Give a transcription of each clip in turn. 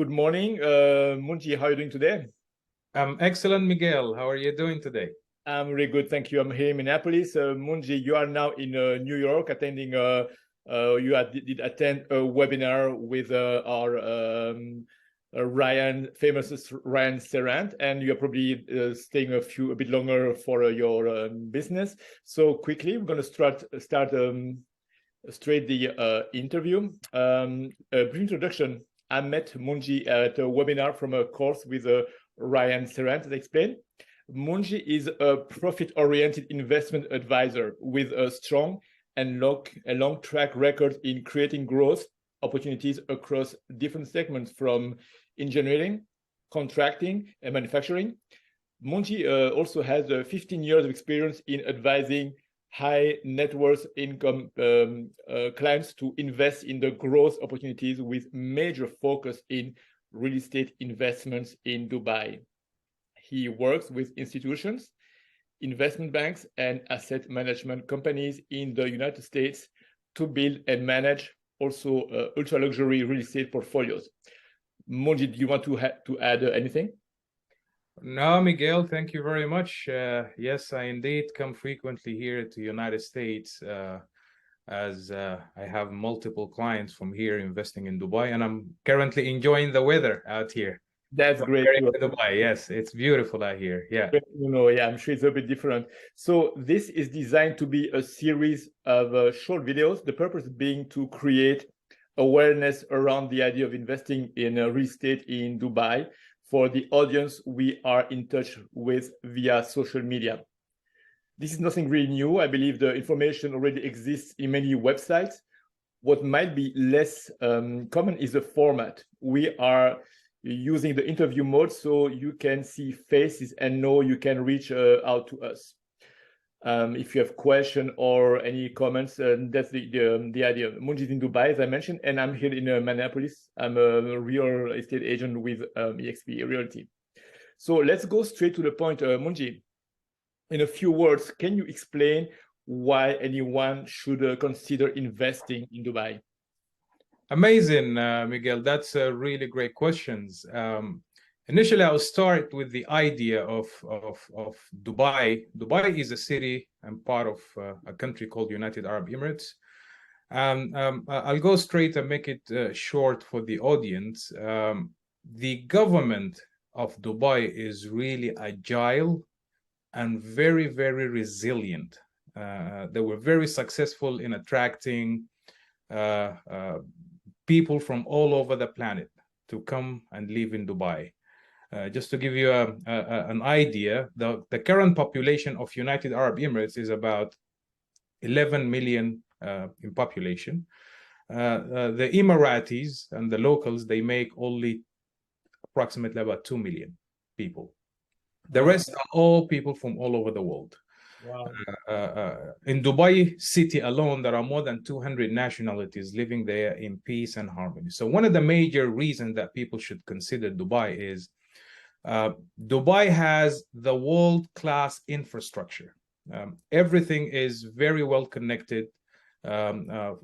Good morning, Munji. How are you doing today? Excellent, Miguel. How are you doing today? I'm really good, thank you. I'm here in Minneapolis. Munji, you are now in New York attending. Did attend a webinar with our famous Ryan Serrant, and you're probably staying a bit longer for your business. So quickly, we're going to start straight the interview. A brief introduction. I met Munji at a webinar from a course with Ryan Serrant, as I explained. Munji is a profit-oriented investment advisor with a strong and long track record in creating growth opportunities across different segments from engineering, contracting, and manufacturing. Munji also has 15 years of experience in advising high net worth income clients to invest in the growth opportunities with major focus in real estate investments in Dubai. He works with institutions, investment banks, and asset management companies in the United States to build and manage also ultra-luxury real estate portfolios. Munji, do you want to add anything? No, Miguel, thank you very much. Yes, I indeed come frequently here to United States as I have multiple clients from here investing in Dubai, and I'm currently enjoying the weather out here. That's great. Dubai, yes, it's beautiful out here. Yeah. Yeah, I'm sure it's a bit different. So this is designed to be a series of short videos. The purpose being to create awareness around the idea of investing in real estate in Dubai for the audience we are in touch with via social media. This is nothing really new. I believe the information already exists in many websites. What might be less common is the format. We are using the interview mode so you can see faces and know you can reach out to us. If you have questions or any comments, that's the idea. Munji is in Dubai, as I mentioned, and I'm here in Minneapolis. I'm a real estate agent with eXp Realty. So let's go straight to the point. Munji, in a few words, can you explain why anyone should consider investing in Dubai? Amazing, Miguel. That's a really great questions. Initially, I'll start with the idea of Dubai. Dubai is a city and part of a country called United Arab Emirates. I'll go straight and make it short for the audience. The government of Dubai is really agile and very, very resilient. They were very successful in attracting people from all over the planet to come and live in Dubai. Just to give you an idea, the current population of United Arab Emirates is about 11 million in population. The Emiratis and the locals, they make only approximately about 2 million people. The rest are all people from all over the world. Wow. In Dubai city alone, there are more than 200 nationalities living there in peace and harmony. So one of the major reasons that people should consider Dubai is Dubai has the world-class infrastructure. Everything is very well connected. A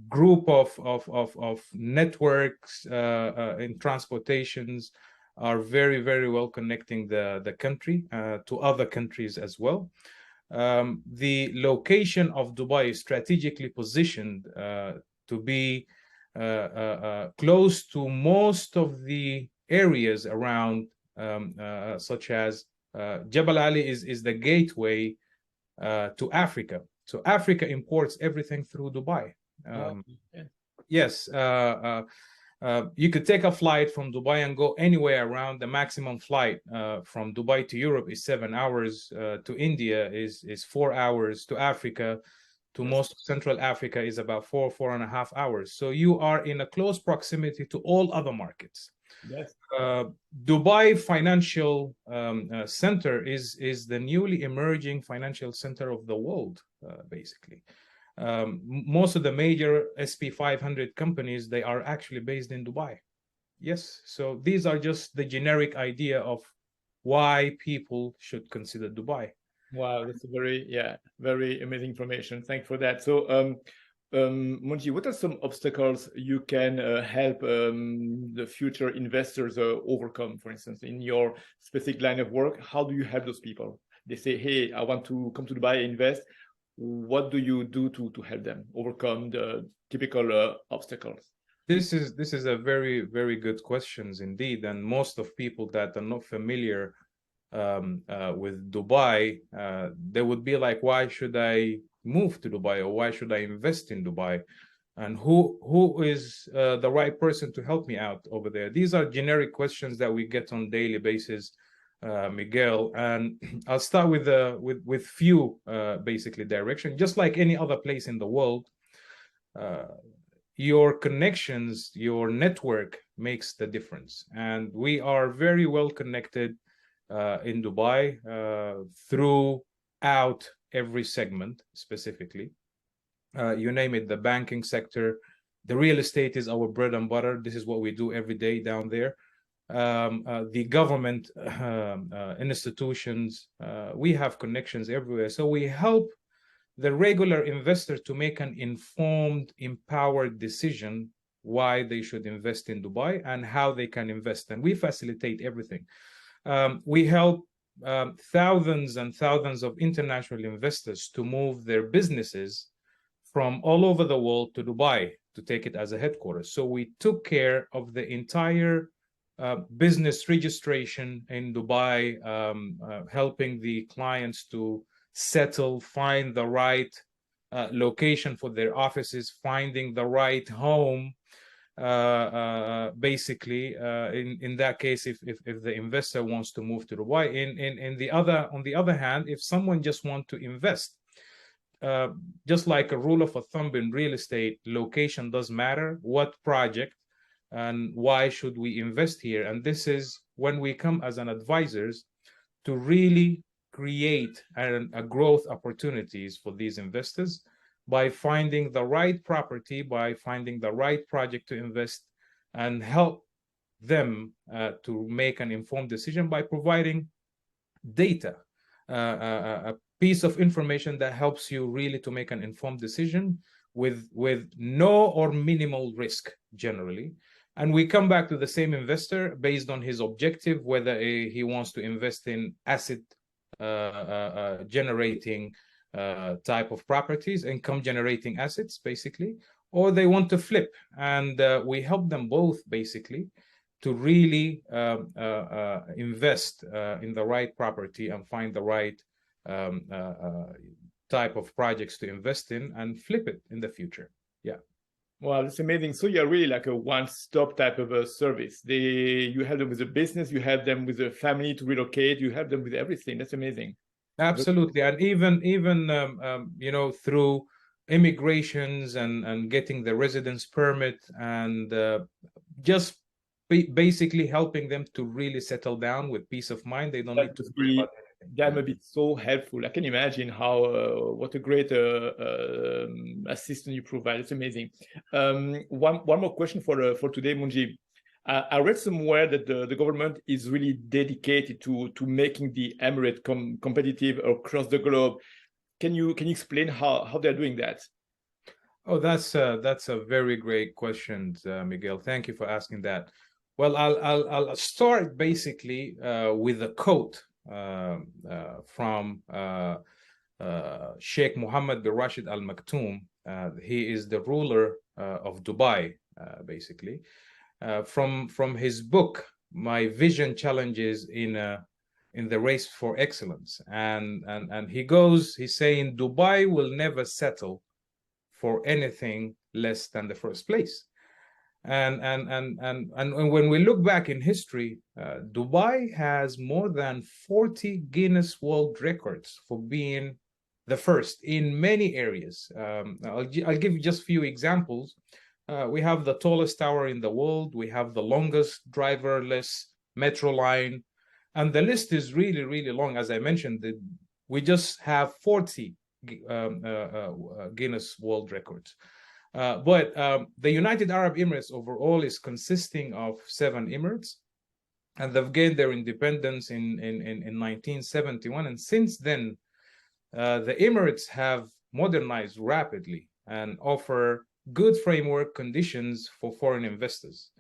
group of networks in transportations are very, very well connecting the country to other countries as well. The location of Dubai is strategically positioned to be close to most of the areas around, such as Jebel Ali is the gateway to Africa. So Africa imports everything through Dubai. Yes. You could take a flight from Dubai and go anywhere around. The maximum flight from Dubai to Europe is 7 hours. To India is 4 hours. To Africa, to most of Central Africa, is about 4.5 hours. So you are in a close proximity to all other markets. Yes. Dubai Financial Center is the newly emerging financial center of the world, basically. Most of the major SP 500 companies, they are actually based in Dubai. Yes, so these are just the generic idea of why people should consider Dubai. Wow, that's a very amazing information. Thanks for that. So Munji, what are some obstacles you can help the future investors overcome? For instance, in your specific line of work, how do you help those people? They say, "Hey, I want to come to Dubai and invest." What do you do to help them overcome the typical obstacles? This is a very, very good questions indeed, and most of people that are not familiar with Dubai, they would be like, why should I move to Dubai, or why should I invest in Dubai? And who is the right person to help me out over there? These are generic questions that we get on daily basis, Miguel. And I'll start with few basically direction. Just like any other place in the world, your connections, your network makes the difference. And we are very well connected in Dubai throughout every segment, specifically. You name it, the banking sector, the real estate is our bread and butter. This is what we do every day down there. The government institutions, we have connections everywhere. So we help the regular investor to make an informed, empowered decision why they should invest in Dubai and how they can invest. And we facilitate everything. We help thousands and thousands of international investors to move their businesses from all over the world to Dubai to take it as a headquarters. So we took care of the entire business registration in Dubai, helping the clients to settle, find the right location for their offices, finding the right home. Basically, in that case, if the investor wants to move to Dubai, on the other hand, if someone just wants to invest, just like a rule of a thumb in real estate, location does matter. What project and why should we invest here? And this is when we come as an advisors to really create a growth opportunities for these investors by finding the right property, by finding the right project to invest, and help them to make an informed decision by providing data, a piece of information that helps you really to make an informed decision with no or minimal risk generally. And we come back to the same investor based on his objective, whether he wants to invest in asset generating type of properties, income generating assets basically, or they want to flip. And we help them both basically to really invest in the right property and find the right type of projects to invest in and flip it in the future. Yeah. Wow, that's amazing. So you're really like a one-stop type of a service. You help them with a business, you help them with a family to relocate, you help them with everything. That's amazing. Absolutely. And even you know, through immigrations and getting the residence permit and just basically helping them to really settle down with peace of mind. They don't need to worry about anything. That would be so helpful. I can imagine how what a great assistant you provide. It's amazing. One more question for today, Munji. I read somewhere that the government is really dedicated to making the Emirates competitive across the globe. Can you explain how they're doing that? Oh, that's a very great question, Miguel. Thank you for asking that. Well, I'll start basically with a quote from Sheikh Mohammed bin Rashid Al Maktoum. He is the ruler of Dubai, basically. From his book, My Vision Challenges in the Race for Excellence, and he's saying Dubai will never settle for anything less than the first place. And when we look back in history, Dubai has more than 40 Guinness World Records for being the first in many areas. I'll give you just a few examples. We have the tallest tower in the world. We have the longest driverless metro line. And the list is really, really long. As I mentioned, we just have 40 Guinness World Records. But the United Arab Emirates overall is consisting of 7 emirates, and they've gained their independence in 1971. And since then, the Emirates have modernized rapidly. and offer good framework conditions for foreign investors.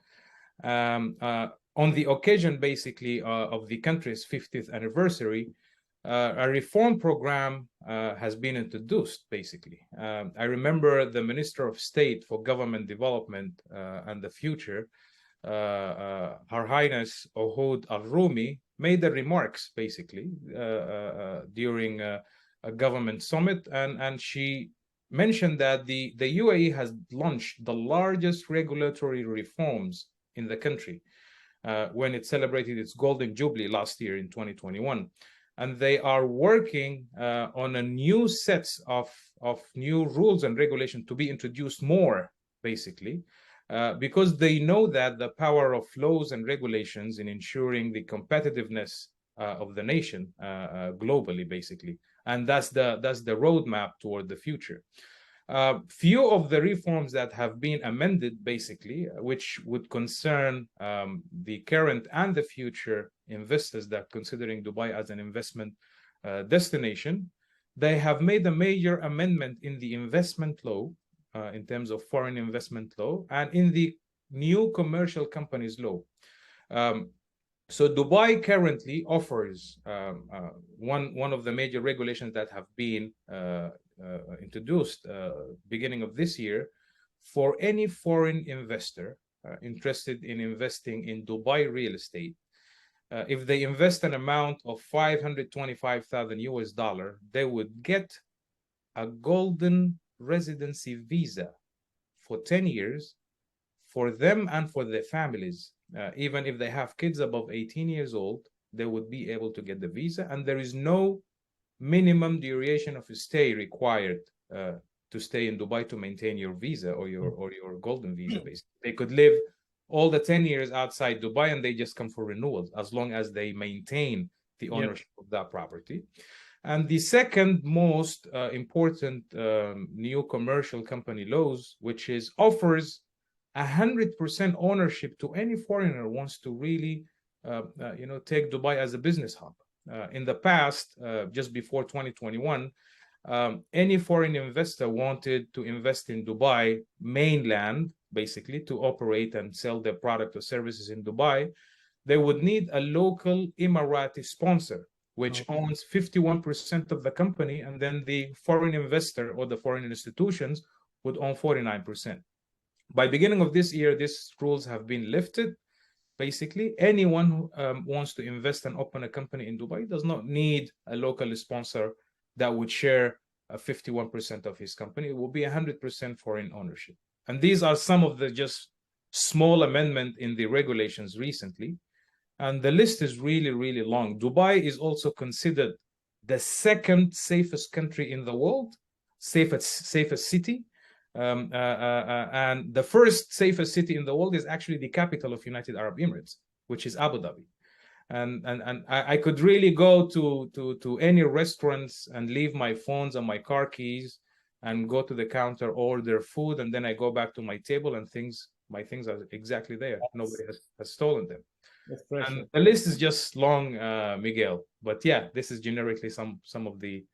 On the occasion, basically, of the country's 50th anniversary, a reform program has been introduced, basically. I remember the Minister of State for Government Development and the Future, Her Highness Ohud Al-Rumi, made the remarks, basically, during a government summit, and she mentioned that the UAE has launched the largest regulatory reforms in the country when it celebrated its Golden Jubilee last year in 2021. And they are working on a new sets of new rules and regulations to be introduced more, basically, because they know that the power of laws and regulations in ensuring the competitiveness of the nation globally, basically. And that's the roadmap toward the future. Few of the reforms that have been amended, basically, which would concern the current and the future investors that are considering Dubai as an investment destination, they have made a major amendment in the investment law, in terms of foreign investment law, and in the new commercial companies law. So Dubai currently offers one of the major regulations that have been introduced beginning of this year for any foreign investor interested in investing in Dubai real estate. If they invest an amount of 525,000 US dollar, they would get a golden residency visa for 10 years for them and for their families. Even if they have kids above 18 years old, they would be able to get the visa, and there is no minimum duration of stay required to stay in Dubai to maintain your visa or your golden visa. Basically, they could live all the 10 years outside Dubai and they just come for renewals as long as they maintain the ownership of that property. And the second most important new commercial company laws, which is offers 100% ownership to any foreigner who wants to really take Dubai as a business hub. In the past, just before 2021, any foreign investor wanted to invest in Dubai mainland, basically, to operate and sell their product or services in Dubai, they would need a local Emirati sponsor, which owns 51% of the company, and then the foreign investor or the foreign institutions would own 49%. By beginning of this year, these rules have been lifted. Basically, anyone who wants to invest and open a company in Dubai does not need a local sponsor that would share 51% of his company. It will be 100% foreign ownership. And these are some of the just small amendment in the regulations recently. And the list is really, really long. Dubai is also considered the second safest country in the world, safest city. And the first safest city in the world is actually the capital of United Arab Emirates, which is Abu Dhabi. And I could really go to any restaurants and leave my phones and my car keys and go to the counter, order food, and then I go back to my table and my things are exactly there. Nobody has stolen them. And the list is just long, Miguel. But yeah, this is generically some of the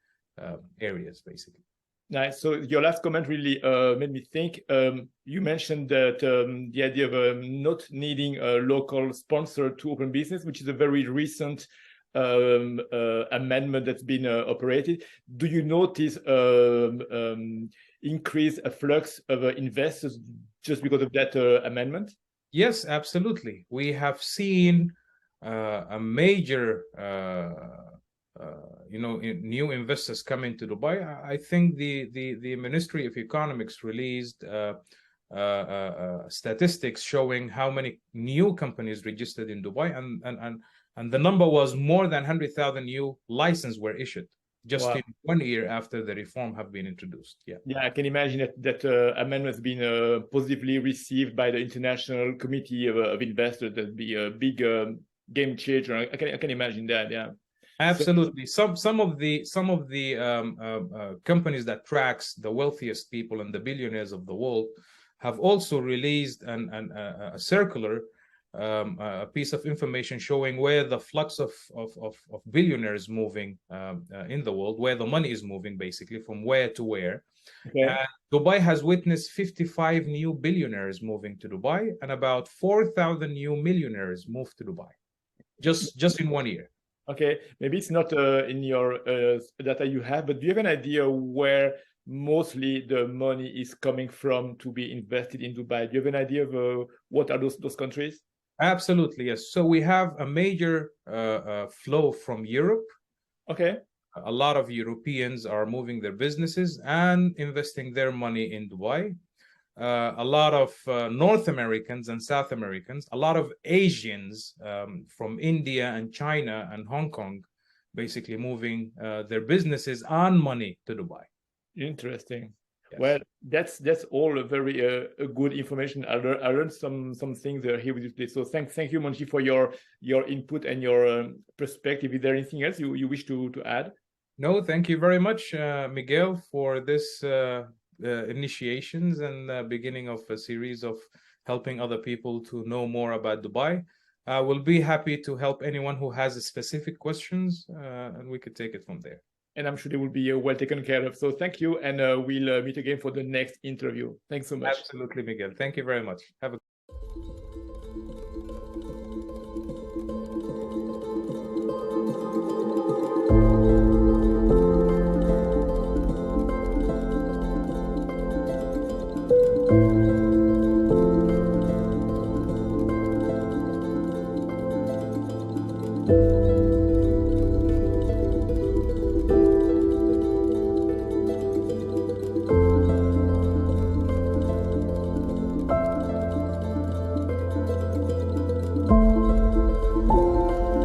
areas, basically. Nice. So your last comment really made me think. You mentioned that the idea of not needing a local sponsor to open business, which is a very recent amendment that's been operated. Do you notice increased afflux of investors just because of that amendment? Yes, absolutely. We have seen a major new investors come into Dubai. I think the Ministry of Economics released statistics showing how many new companies registered in Dubai, and the number was more than 100,000 new licenses were issued just in 1 year after the reform have been introduced. Yeah, I can imagine that amendment has been positively received by the International Committee of Investors. That'd be a big game changer. I can imagine that. Yeah. Absolutely. Some of the companies that tracks the wealthiest people and the billionaires of the world have also released a circular a piece of information showing where the flux of billionaires moving in the world, where the money is moving, basically from where to where. Okay. Dubai has witnessed 55 new billionaires moving to Dubai, and about 4,000 new millionaires moved to Dubai, just in 1 year. Okay, maybe it's not in your data you have, but do you have an idea where mostly the money is coming from to be invested in Dubai? Do you have an idea of what are those countries? Absolutely, yes. So we have a major flow from Europe. Okay. A lot of Europeans are moving their businesses and investing their money in Dubai. A lot of North Americans and South Americans, a lot of Asians from India and China and Hong Kong, basically moving their businesses and money to Dubai. Interesting. Yes. Well, that's all a very good information. I learned some things here with you today. So thank you, Monchi, for your input and your perspective. Is there anything else you wish to add? No, thank you very much, Miguel, for this initiations and beginning of a series of helping other people to know more about Dubai. I will be happy to help anyone who has specific questions, and we could take it from there. And I'm sure they will be well taken care of. So thank you, and we'll meet again for the next interview. Thanks so much. Absolutely, Miguel. Thank you very much. Have a